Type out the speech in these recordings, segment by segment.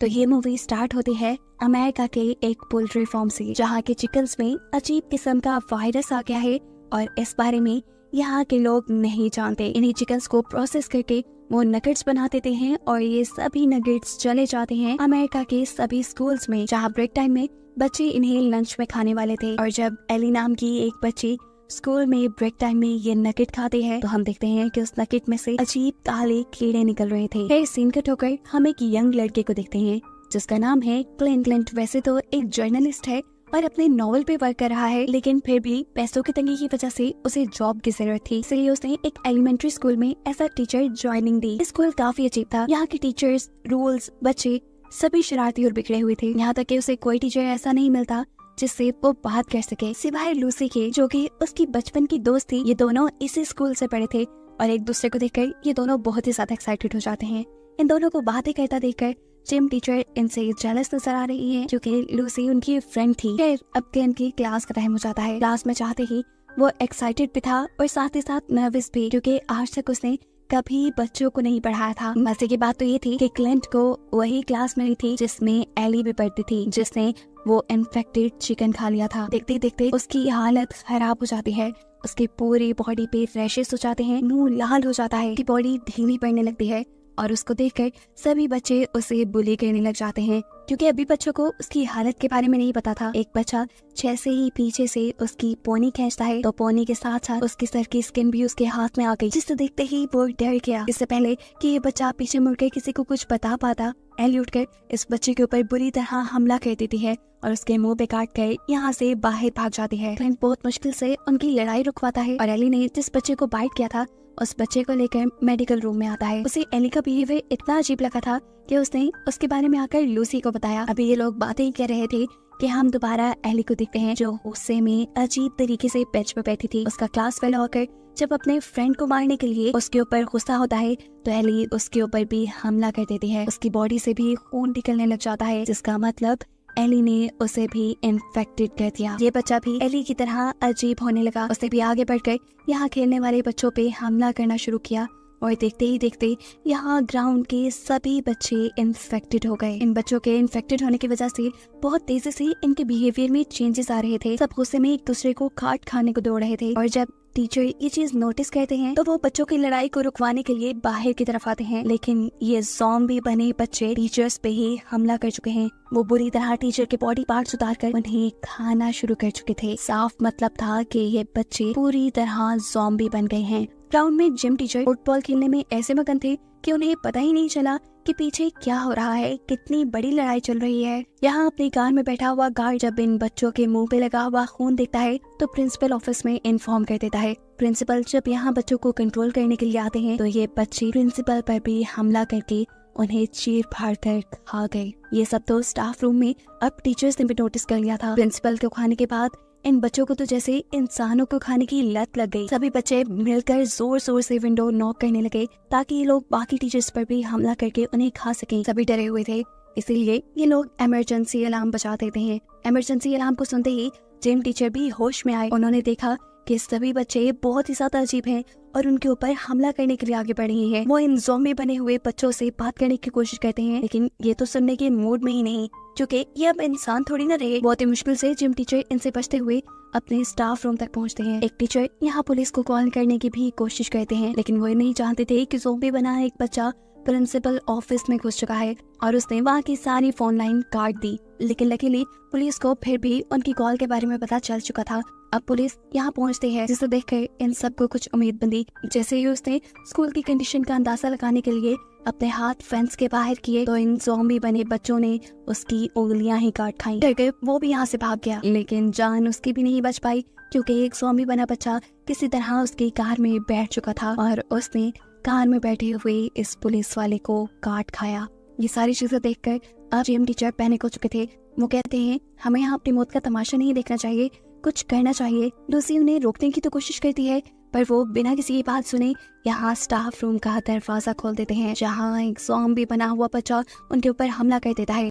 तो ये movie start होती है अमेरिका के एक पोल्ट्री फार्म से, जहाँ के चिकन्स में अजीब किस्म का वायरस आ गया है और इस बारे में यहाँ के लोग नहीं जानते। इन्हीं चिकन्स को प्रोसेस करके वो नगेट्स बना देते हैं और ये सभी नगेट्स चले जाते हैं अमेरिका के सभी स्कूल्स में, जहाँ ब्रेक टाइम में बच्चे इन्हें लंच में खाने वाले थे। और जब एली नाम की एक बच्ची स्कूल में ब्रेक टाइम में ये नगेट खाते हैं तो हम देखते हैं कि उस नगेट में से अजीब काले कीड़े निकल रहे थे। फिर सीन कट होकर हम एक यंग लड़के को देखते हैं जिसका नाम है क्लिंट। क्लिंट वैसे तो एक जर्नलिस्ट है और अपने नॉवल पे वर्क कर रहा है, लेकिन फिर भी पैसों की तंगी की वजह से उसे जॉब की जरूरत थी, इसलिए उसने एक एलिमेंट्री स्कूल में एज अ टीचर ज्वाइनिंग दी। स्कूल काफी अजीब था। यहाँ के टीचर्स, रूल्स, बच्चे सभी शरारती और बिगड़े हुए थे। यहाँ तक कि उसे कोई टीचर ऐसा नहीं मिलता जिससे वो बात कर सके, सिवाय लूसी के, जो कि उसकी बचपन की दोस्त थी। ये दोनों इसी स्कूल से पढ़े थे और एक दूसरे को देखकर ये दोनों बहुत ही ज्यादा एक्साइटेड हो जाते हैं। इन दोनों को बातें करता देखकर जिम टीचर इनसे जेलस नजर आ रही है क्योंकि लूसी उनकी फ्रेंड थी। फिर अब क्लिंट की क्लास का टाइम हो जाता है। क्लास में चाहते ही वो एक्साइटेड भी था और साथ ही साथ नर्वस भी, क्योंकि आज तक उसने कभी बच्चों को नहीं पढ़ाया था। मजे की बात तो ये थी कि क्लिंट को वही क्लास मिली थी जिसमें एली भी पढ़ती थी, जिसने वो इन्फेक्टेड चिकन खा लिया था। देखते देखते उसकी हालत खराब हो जाती है। उसकी पूरी बॉडी पे रैशेस हो जाते हैं, मुंह लाल हो जाता है, उसकी बॉडी ढीली पड़ने लगती है और उसको देखकर सभी बच्चे उसे बुली करने लग जाते हैं, क्योंकि अभी बच्चों को उसकी हालत के बारे में नहीं पता था। एक बच्चा जैसे ही पीछे से उसकी पोनी खींचता है तो पोनी के साथ साथ उसके सर की स्किन भी उसके हाथ में आ गई, जिसे देखते ही वो डर गया। इससे पहले कि ये बच्चा पीछे मुड़कर किसी को कुछ बता पाता, एली उठकर इस बच्चे के ऊपर बुरी तरह हमला कर देती है और उसके मुंह पे काट कर यहाँ से बाहर भाग जाती है। क्लिंट बहुत मुश्किल से उनकी लड़ाई रुकवाता है और एली ने जिस बच्चे को बाइट किया था उस बच्चे को लेकर मेडिकल रूम में आता है। उसे एली का बिहेवियर इतना अजीब लगा था कि उसने उसके बारे में आकर लूसी को बताया। अभी ये लोग बातें कर रहे थे कि हम दोबारा एली को देखते हैं जो गुस्से में अजीब तरीके से बेंच पे बैठी थी। उसका क्लास फेल होकर जब अपने फ्रेंड को मारने के लिए उसके ऊपर गुस्सा होता है तो एली उसके ऊपर भी हमला कर देती है। उसकी बॉडी से भी खून निकलने लग जाता है, जिसका मतलब एली ने उसे भी इन्फेक्टेड कर दिया। ये बच्चा भी एली की तरह अजीब होने लगा। उसने भी आगे बढ़कर यहाँ खेलने वाले बच्चों पे हमला करना शुरू किया और देखते ही देखते यहाँ ग्राउंड के सभी बच्चे इन्फेक्टेड हो गए। इन बच्चों के इन्फेक्टेड होने की वजह से बहुत तेजी से इनके बिहेवियर में चेंजेस आ रहे थे। सब गुस्से में एक दूसरे को काट खाने को दौड़ रहे थे और जब टीचर ये चीज नोटिस करते हैं तो वो बच्चों की लड़ाई को रुकवाने के लिए बाहर की तरफ आते हैं, लेकिन ये ज़ॉम्बी बने बच्चे टीचर्स पे ही हमला कर चुके हैं। वो बुरी तरह टीचर के बॉडी पार्ट्स उतारकर उन्हें खाना शुरू कर चुके थे। साफ मतलब था कि ये बच्चे पूरी तरह ज़ॉम्बी बन गए हैं। ग्राउंड में जिम टीचर फुटबॉल खेलने में ऐसे मगन थे कि उन्हें पता ही नहीं चला कि पीछे क्या हो रहा है, कितनी बड़ी लड़ाई चल रही है। यहाँ अपनी कार में बैठा हुआ गार्ड जब इन बच्चों के मुंह पे लगा हुआ खून देखता है तो प्रिंसिपल ऑफिस में इन्फॉर्म कर देता है। प्रिंसिपल जब यहाँ बच्चों को कंट्रोल करने के लिए आते हैं तो ये बच्चे प्रिंसिपल पर भी हमला करके उन्हें चीर फाड़ कर खा गए। ये सब तो स्टाफ रूम में अब टीचर्स ने भी नोटिस कर लिया था। प्रिंसिपल को खाने के बाद इन बच्चों को तो जैसे इंसानों को खाने की लत लग गई। सभी बच्चे मिलकर जोर जोर से विंडो नॉक करने लगे ताकि ये लोग बाकी टीचर्स पर भी हमला करके उन्हें खा सकें। सभी डरे हुए थे, इसीलिए ये लोग इमरजेंसी अलार्म बजा देते हैं। इमरजेंसी अलार्म को सुनते ही जिम टीचर भी होश में आए। उन्होंने देखा कि सभी बच्चे बहुत ही ज्यादा अजीब हैं और उनके ऊपर हमला करने के लिए आगे बढ़ रहे हैं। वो इन ज़ॉम्बी बने हुए बच्चों से बात करने की कोशिश करते हैं, लेकिन ये तो सुनने के मूड में ही नहीं, क्योंकि ये अब इंसान थोड़ी ना रहे। बहुत ही मुश्किल से जिम टीचर इनसे बचते हुए अपने स्टाफ रूम तक पहुंचते हैं। एक टीचर यहाँ पुलिस को कॉल करने की भी कोशिश करते हैं, लेकिन वो नहीं जानते थे कि ज़ॉम्बी बना एक बच्चा प्रिंसिपल ऑफिस में घुस चुका है और उसने वहाँ की सारी फोन लाइन काट दी। लेकिन लकीली पुलिस को फिर भी उनकी कॉल के बारे में पता चल चुका था। अब पुलिस यहाँ पहुँचती है, जिसे देखकर इन सबको कुछ उम्मीद बंदी। जैसे ही उसने स्कूल की कंडीशन का अंदाजा लगाने के लिए अपने हाथ फेंस के बाहर किए तो इन ज़ॉम्बी बने बच्चों ने उसकी उंगलियां ही काट खाई। डर के वो भी यहाँ से भाग गया, लेकिन जान उसकी भी नहीं बच पाई क्योंकि एक ज़ॉम्बी बना बच्चा किसी तरह उसकी कार में बैठ चुका था और उसने कार में बैठे हुए इस पुलिस वाले को काट खाया। ये सारी चीजें देखकर अब जिम टीचर पैनिक हो चुके थे। वो कहते हैं हमें यहाँ अपनी मौत का तमाशा नहीं देखना चाहिए, कुछ करना चाहिए। लूसी उन्हें रोकने की तो कोशिश करती है पर वो बिना किसी की बात सुने यहाँ स्टाफ रूम का दरवाजा खोल देते हैं, जहाँ एक ज़ॉम्बी बना हुआ बच्चा उनके ऊपर हमला कर देता है।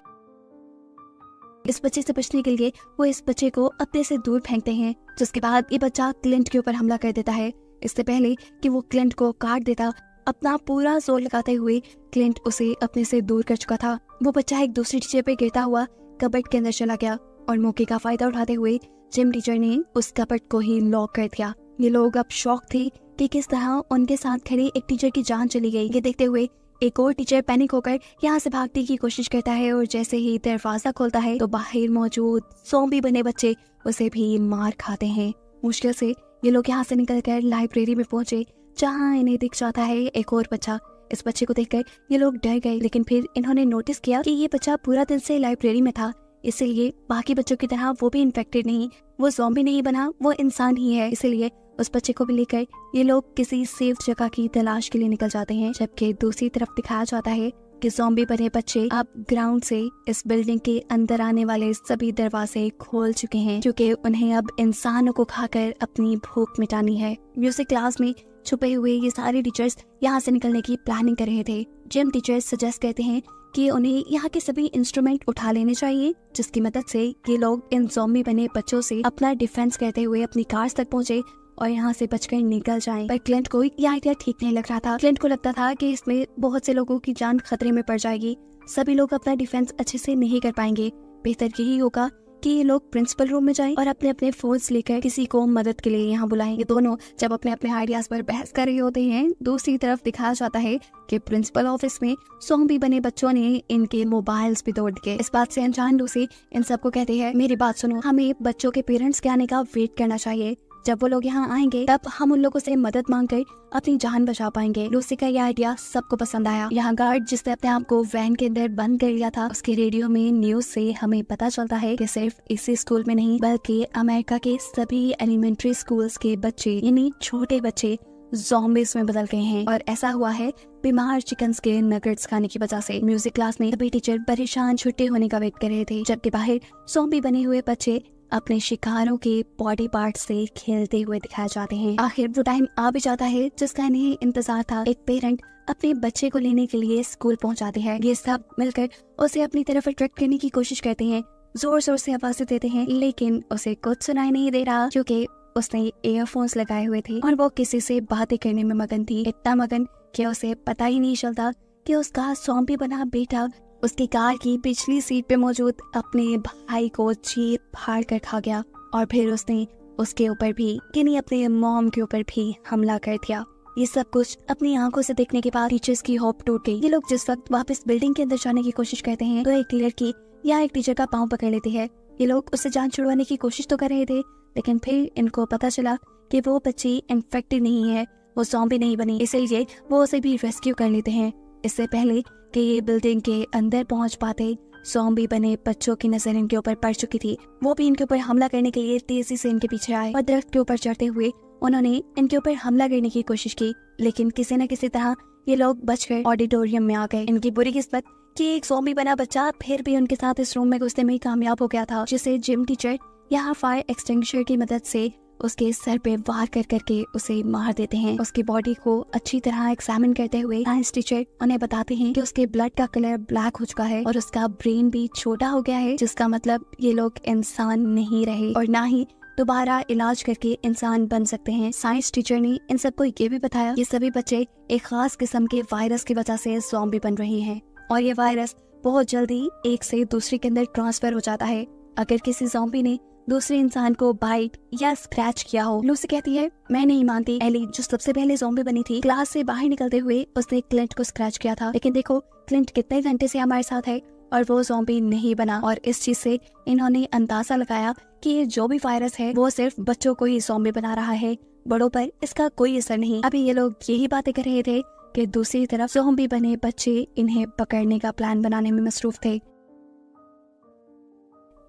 इस बच्चे से बचने के लिए वो इस बच्चे को अपने से दूर फेंकते हैं, जिसके बाद ये बच्चा क्लिंट के ऊपर हमला कर देता है। इससे पहले कि वो क्लिंट को काट देता अपना पूरा जोर लगाते हुए क्लिंट उसे अपने से दूर कर चुका था। वो बच्चा एक दूसरे टीचर पे गिरता हुआ कबर्ड के अंदर चला गया और मौके का फायदा उठाते हुए जिम टीचर ने उस कबर्ड को ही लॉक कर दिया। ये लोग अब शॉक थे कि किस तरह उनके साथ खड़े एक टीचर की जान चली गई। ये देखते हुए एक और टीचर पैनिक होकर यहाँ से भागने की कोशिश करता है और जैसे ही दरवाजा खोलता है तो बाहर मौजूद ज़ॉम्बी बने बच्चे उसे भी मार खाते हैं। मुश्किल से ये लोग यहाँ से निकलकर लाइब्रेरी में पहुंचे, जहाँ इन्हें दिख जाता है एक और बच्चा। इस बच्चे को देखकर ये लोग डर गए, लेकिन फिर इन्होंने नोटिस किया कि ये बच्चा पूरा दिन से लाइब्रेरी में था, इसलिए बाकी बच्चों की तरह वो भी इन्फेक्टेड नहीं, वो ज़ॉम्बी नहीं बना, वो इंसान ही है। इसलिए उस बच्चे को भी लेकर ये लोग किसी सेफ जगह की तलाश के लिए निकल जाते हैं। जबकि दूसरी तरफ दिखाया जाता है कि ज़ॉम्बी बने बच्चे अब ग्राउंड से इस बिल्डिंग के अंदर आने वाले सभी दरवाजे खोल चुके हैं, क्योंकि उन्हें अब इंसानों को खाकर अपनी भूख मिटानी है। म्यूजिक क्लास में छुपे हुए ये सारे टीचर्स यहाँ से निकलने की प्लानिंग कर रहे थे। जिम टीचर्स सजेस्ट करते हैं कि उन्हें यहाँ के सभी इंस्ट्रूमेंट उठा लेने चाहिए, जिसकी मदद से ये लोग इन ज़ॉम्बी बने बच्चों से अपना डिफेंस करते हुए अपनी कार्स तक पहुँचे और यहाँ से बचकर निकल जाएं। पर क्लिंट को ये आइडिया ठीक नहीं लग रहा था। क्लिंट को लगता था कि इसमें बहुत से लोगों की जान खतरे में पड़ जाएगी, सभी लोग अपना डिफेंस अच्छे से नहीं कर पाएंगे। बेहतर यही होगा कि ये लोग प्रिंसिपल रूम में जाएं और अपने अपने फोन्स लेकर किसी को मदद के लिए यहाँ बुलाएं। ये दोनों जब अपने अपने आइडियाज पर बहस कर रहे होते हैं, दूसरी तरफ दिखाया जाता है कि प्रिंसिपल ऑफिस में ज़ॉम्बी बने बच्चों ने इनके मोबाइल्स भी तोड़ दिए। इस बात से अनजान लूसी इन सबको कहते हैं, मेरी बात सुनो, हमें बच्चों के पेरेंट्स के आने का वेट करना चाहिए। जब वो लोग यहाँ आएंगे तब हम उन लोगों से मदद मांगकर अपनी जान बचा पाएंगे। लूसी का यह आइडिया सबको पसंद आया। यहाँ गार्ड जिसने अपने आप को वैन के अंदर बंद कर लिया था, उसके रेडियो में न्यूज से हमें पता चलता है कि सिर्फ इसी स्कूल में नहीं बल्कि अमेरिका के सभी एलिमेंट्री स्कूल्स के बच्चे यानी छोटे बच्चे ज़ॉम्बीज़ में बदल गए हैं। और ऐसा हुआ है बीमार चिकन्स के नगेट्स खाने की वजह से। म्यूजिक क्लास में सभी टीचर परेशान छुट्टी होने का वेट कर रहे थे, जबकि बाहर ज़ॉम्बी बने हुए बच्चे अपने शिकारों के बॉडी पार्ट से खेलते हुए दिखाए जाते हैं। आखिर वो टाइम आ भी जाता है जिसका इन्हें इंतजार था। एक पेरेंट अपने बच्चे को लेने के लिए स्कूल पहुंचाते हैं। ये सब मिलकर उसे अपनी तरफ अट्रैक्ट करने की कोशिश करते हैं, जोर जोर से आवाजें देते हैं, लेकिन उसे कुछ सुनाई नहीं दे रहा क्योंकि उसने ईयरफोन्स लगाए हुए थे और वो किसी से बातें करने में मगन थी। इतना मगन कि उसे पता ही नहीं चलता कि उसका ज़ॉम्बी बना बेटा उसकी कार की पिछली सीट पे मौजूद अपने भाई को चीर फाड़ कर खा गया और फिर उसने उसके ऊपर भी यानी अपने मॉम के ऊपर भी हमला कर दिया। ये सब कुछ अपनी आंखों से देखने के बाद टीचर्स की होप टूट गई। ये लोग जिस वक्त वापस बिल्डिंग के अंदर जाने की कोशिश करते हैं तो एक लड़की या एक टीचर का पाँव पकड़ लेती है। ये लोग उससे जान छुड़वाने की कोशिश तो कर रहे थे, लेकिन फिर इनको पता चला कि वो बच्ची इन्फेक्टेड नहीं है, वो ज़ॉम्बी नहीं बनी, इसलिए वो उसे भी रेस्क्यू कर लेते हैं। इससे पहले कि ये बिल्डिंग के अंदर पहुंच पाते, ज़ॉम्बी बने बच्चों की नजर इनके ऊपर पड़ चुकी थी। वो भी इनके ऊपर हमला करने के लिए तेजी से इनके पीछे आए और दरख्त के ऊपर चढ़ते हुए उन्होंने इनके ऊपर हमला करने की कोशिश की, लेकिन किसी न किसी तरह ये लोग बचकर ऑडिटोरियम में आ गए। इनकी बुरी किस्मत कि एक ज़ॉम्बी बना बच्चा फिर भी उनके साथ इस रूम में घुसने में कामयाब हो गया था, जिसे जिम टीचर यहाँ फायर एक्सटिंग्विशर की मदद से उसके सर पे वार कर करके उसे मार देते हैं। उसकी बॉडी को अच्छी तरह एग्जामिन करते हुए साइंस टीचर उन्हें बताते हैं कि उसके ब्लड का कलर ब्लैक हो चुका है और उसका ब्रेन भी छोटा हो गया है, जिसका मतलब ये लोग इंसान नहीं रहे और ना ही दोबारा इलाज करके इंसान बन सकते हैं। साइंस टीचर ने इन सबको ये भी बताया कि सभी बच्चे एक खास किस्म के वायरस की वजह से ज़ॉम्बी बन रहे हैं और ये वायरस बहुत जल्दी एक से दूसरे के अंदर ट्रांसफर हो जाता है अगर किसी ज़ॉम्बी ने दूसरे इंसान को बाइट या स्क्रैच किया हो। लूसी कहती है, मैं नहीं मानती, एली जो सबसे पहले ज़ॉम्बी बनी थी, क्लास से बाहर निकलते हुए उसने क्लिंट को स्क्रैच किया था, लेकिन देखो क्लिंट कितने घंटे से हमारे साथ है और वो ज़ॉम्बी नहीं बना। और इस चीज से इन्होंने अंदाजा लगाया कि ये जो भी वायरस है वो सिर्फ बच्चों को ही ज़ॉम्बी बना रहा है, बड़ों पर इसका कोई असर नहीं। अभी ये लोग यही बातें कर रहे थे कि दूसरी तरफ ज़ॉम्बी बने बच्चे इन्हें पकड़ने का प्लान बनाने में मसरूफ थे।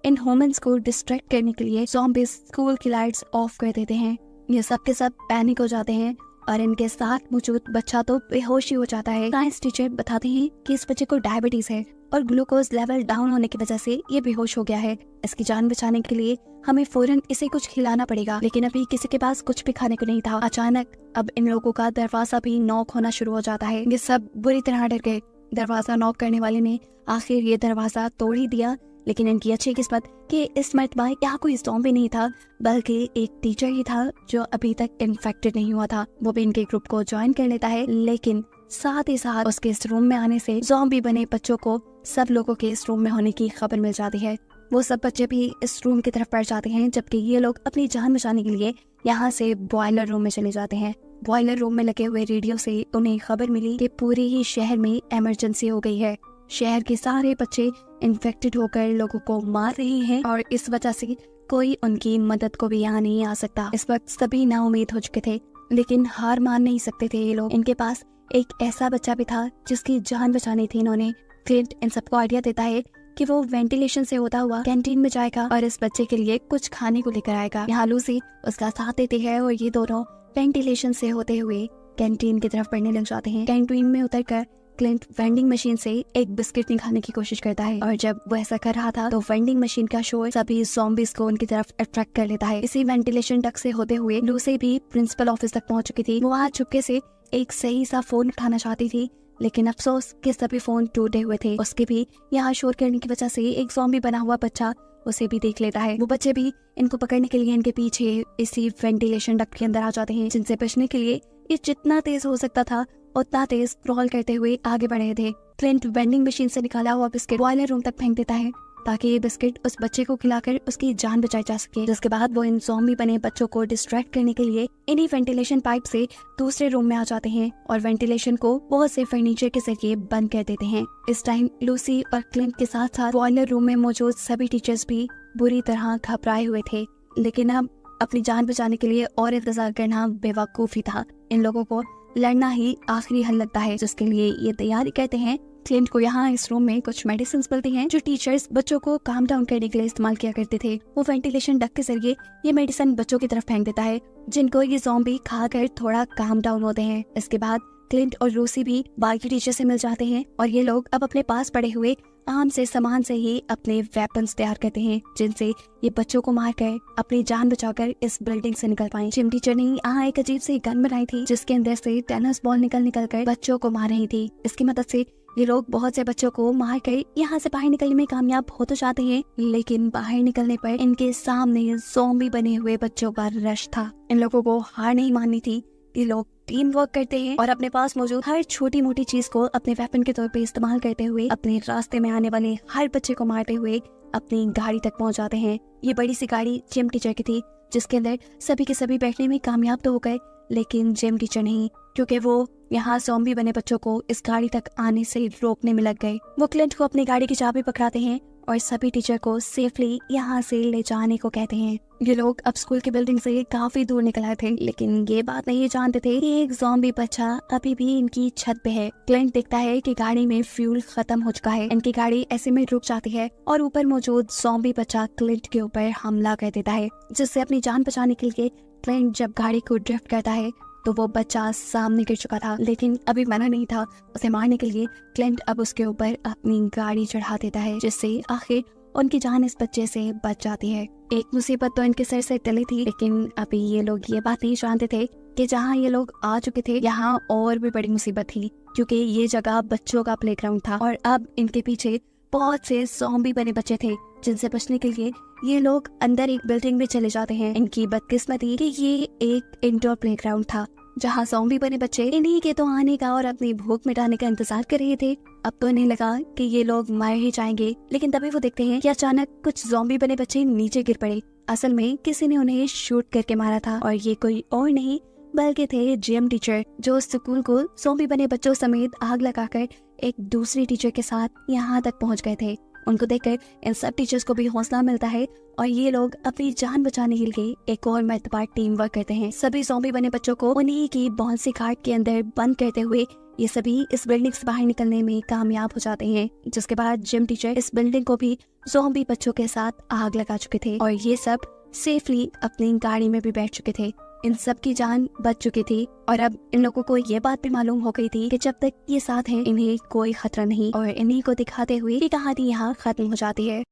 इन ह्यूमंस को डिस्ट्रैक्ट करने के लिए ज़ॉम्बीज़ स्कूल की लाइट्स ऑफ कर देते हैं। ये सब के सब पैनिक हो जाते हैं और इनके साथ मौजूद बच्चा तो बेहोशी हो जाता है। साइंस टीचर बताते हैं कि इस बच्चे को डायबिटीज है और ग्लूकोज लेवल डाउन होने की वजह से ये बेहोश हो गया है। इसकी जान बचाने के लिए हमें फौरन इसे कुछ खिलाना पड़ेगा, लेकिन अभी किसी के पास कुछ भी खाने को नहीं था। अचानक अब इन लोगों का दरवाजा भी नॉक होना शुरू हो जाता है। ये सब बुरी तरह डर गए। दरवाजा नॉक करने वाले ने आखिर ये दरवाजा तोड़ ही दिया, लेकिन इनकी अच्छी किस्मत कि इस मर्तबा यहाँ कोई ज़ॉम्बी नहीं था, बल्कि एक टीचर ही था जो अभी तक इन्फेक्टेड नहीं हुआ था। वो भी इनके ग्रुप को ज्वाइन कर लेता है, लेकिन साथ ही साथ उसके इस रूम में आने से ज़ॉम्बी बने बच्चों को सब लोगों के इस रूम में होने की खबर मिल जाती है। वो सब बच्चे भी इस रूम की तरफ बढ़ जाते हैं, जबकि ये लोग अपनी जान बचाने के लिए यहाँ से बॉयलर रूम में चले जाते हैं। बॉयलर रूम में लगे हुए रेडियो से उन्हें खबर मिली कि पूरे ही शहर में इमरजेंसी हो गई है। शहर के सारे बच्चे इन्फेक्टेड होकर लोगों को मार रहे हैं और इस वजह से कोई उनकी मदद को भी यहाँ नहीं आ सकता। इस वक्त सभी नाउम्मीद हो चुके थे, लेकिन हार मान नहीं सकते थे ये लोग। इनके पास एक ऐसा बच्चा भी था जिसकी जान बचानी थी इन्होंने। क्लिंट इन सबको आइडिया देता है कि वो वेंटिलेशन से होता हुआ कैंटीन में जाएगा और इस बच्चे के लिए कुछ खाने को लेकर आएगा। यहाँ लूसी उसका साथ देती है और ये दोनों वेंटिलेशन से होते हुए कैंटीन की तरफ बढ़ने लग जाते हैं। कैंटीन में उतरकर क्लिंट वेंडिंग मशीन से एक बिस्किट निकालने की कोशिश करता है और जब वो ऐसा कर रहा था तो वेंडिंग मशीन का शोर सभी ज़ॉम्बीज़ को उनकी तरफ अट्रैक्ट कर लेता है। इसी वेंटिलेशन डक्ट से होते हुए लूसी भी प्रिंसिपल ऑफिस तक पहुंच चुकी थी। वो वहाँ चुपके से एक सही सा फोन उठाना चाहती थी, लेकिन अफसोस कि सभी फोन टूटे हुए थे। उसके भी यहाँ शोर करने की वजह से एक ज़ॉम्बी बना हुआ बच्चा उसे भी देख लेता है। वो बच्चे भी इनको पकड़ने के लिए इनके पीछे इसी वेंटिलेशन डक्ट के अंदर आ जाते हैं, जिनसे बचने के लिए ये जितना तेज हो सकता था उतना तेज क्रॉल करते हुए आगे बढ़े थे। क्लिंट वेंडिंग मशीन से निकाला हुआ बिस्किट बॉयलर रूम तक फेंक देता है ताकि ये बिस्किट उस बच्चे को खिलाकर उसकी जान बचाई जा सके। जिसके बाद वो इन ज़ॉम्बी बने बच्चों को डिस्ट्रैक्ट करने के लिए इन्हीं वेंटिलेशन पाइप से दूसरे रूम में आ जाते हैं और वेंटिलेशन को बहुत से फर्नीचर के जरिए बंद कर देते हैं। इस टाइम लूसी और क्लिंट के साथ साथ बॉयलर रूम में मौजूद सभी टीचर्स भी बुरी तरह घबराए हुए थे, लेकिन अब अपनी जान बचाने के लिए और इंतजार करना बेवकूफ़ी था। इन लोगों को लड़ना ही आखिरी हल लगता है, जिसके लिए ये तैयारी करते हैं। क्लिंट को यहाँ इस रूम में कुछ मेडिसिन मिलती हैं जो टीचर्स बच्चों को काम डाउन करने के लिए इस्तेमाल किया करते थे। वो वेंटिलेशन डक्ट के जरिए ये मेडिसिन बच्चों की तरफ फेंक देता है, जिनको ये ज़ॉम्बी खाकर थोड़ा काम डाउन होते हैं। इसके बाद क्लिंट और लूसी भी बाकी टीचर से मिल जाते हैं और ये लोग अब अपने पास पड़े हुए आम से सामान से ही अपने वेपन्स तैयार करते हैं, जिनसे ये बच्चों को मारकर अपनी जान बचाकर इस बिल्डिंग से निकल पाएं। जिम टीचर ने यहाँ एक अजीब सी गन बनाई थी जिसके अंदर से टेनिस बॉल निकल कर बच्चों को मार रही थी। इसकी मदद से ये लोग बहुत से बच्चों को मार कर यहाँ से बाहर निकलने में कामयाब हो तो जाते हैं, लेकिन बाहर निकलने पर इनके सामने ज़ॉम्बी बने हुए बच्चों का रश था। इन लोगों को हार नहीं माननी थी। ये लोग टीम वर्क करते हैं और अपने पास मौजूद हर छोटी मोटी चीज को अपने वेपन के तौर पे इस्तेमाल करते हुए अपने रास्ते में आने वाले हर बच्चे को मारते हुए अपनी गाड़ी तक पहुंच जाते हैं। ये बड़ी सी गाड़ी जिम टीचर की थी, जिसके अंदर सभी के सभी बैठने में कामयाब तो हो गए, लेकिन जिम टीचर नहीं, क्योंकि वो यहाँ ज़ॉम्बी बने बच्चों को इस गाड़ी तक आने से रोकने में लग गए। वो क्लिंट को अपनी गाड़ी की चाबी पकड़ाते हैं और सभी टीचर को सेफली यहाँ से ले जाने को कहते हैं। ये लोग अब स्कूल की बिल्डिंग से काफी दूर निकल आए थे, लेकिन ये बात नहीं जानते थे कि एक ज़ॉम्बी बच्चा अभी भी इनकी छत पे है। क्लिंट देखता है कि गाड़ी में फ्यूल खत्म हो चुका है। इनकी गाड़ी ऐसे में रुक जाती है और ऊपर मौजूद ज़ॉम्बी बच्चा क्लिंट के ऊपर हमला कर देता है, जिससे अपनी जान बचाने के लिए क्लिंट जब गाड़ी को ड्रिफ्ट करता है तो वो बच्चा सामने गिर चुका था, लेकिन अभी मना नहीं था उसे मारने के लिए। क्लिंट अब उसके ऊपर अपनी गाड़ी चढ़ा देता है, जिससे आखिर उनकी जान इस बच्चे से बच जाती है। एक मुसीबत तो इनके सर से टली थी, लेकिन अभी ये लोग ये बात नहीं जानते थे कि जहाँ ये लोग आ चुके थे यहाँ और भी बड़ी मुसीबत थी, क्योंकि ये जगह बच्चों का प्लेग्राउंड था और अब इनके पीछे बहुत से ज़ॉम्बी बने बच्चे थे, जिनसे बचने के लिए ये लोग अंदर एक बिल्डिंग में चले जाते हैं। इनकी बदकिस्मती कि ये एक इंडोर प्लेग्राउंड था जहाँ ज़ॉम्बी बने बच्चे इन्हीं के तो आने का और अपनी भूख मिटाने का इंतजार कर रहे थे। अब तो इन्हें लगा कि ये लोग मर ही जाएंगे, लेकिन तभी वो देखते हैं कि अचानक कुछ ज़ॉम्बी बने बच्चे नीचे गिर पड़े। असल में किसी ने उन्हें शूट करके मारा था और ये कोई और नहीं बल्कि थे जिम टीचर, जो स्कूल को ज़ॉम्बी बने बच्चों समेत आग लगाकर एक दूसरी टीचर के साथ यहाँ तक पहुँच गए थे। उनको देखकर इन सब टीचर्स को भी हौसला मिलता है और ये लोग अपनी जान बचाने के लिए एक और मर्तबा टीम वर्क करते हैं। सभी ज़ॉम्बी बने बच्चों को उन्हीं की बॉन्सी कार्ड के अंदर बंद करते हुए ये सभी इस बिल्डिंग से बाहर निकलने में कामयाब हो जाते हैं, जिसके बाद जिम टीचर इस बिल्डिंग को भी ज़ॉम्बी बच्चों के साथ आग लगा चुके थे और ये सब सेफली अपनी गाड़ी में भी बैठ चुके थे। इन सब की जान बच चुकी थी और अब इन लोगों को ये बात भी मालूम हो गई थी कि जब तक ये साथ हैं इन्हें कोई खतरा नहीं और इन्हीं को दिखाते हुए ये कहानी यहाँ खत्म हो जाती है।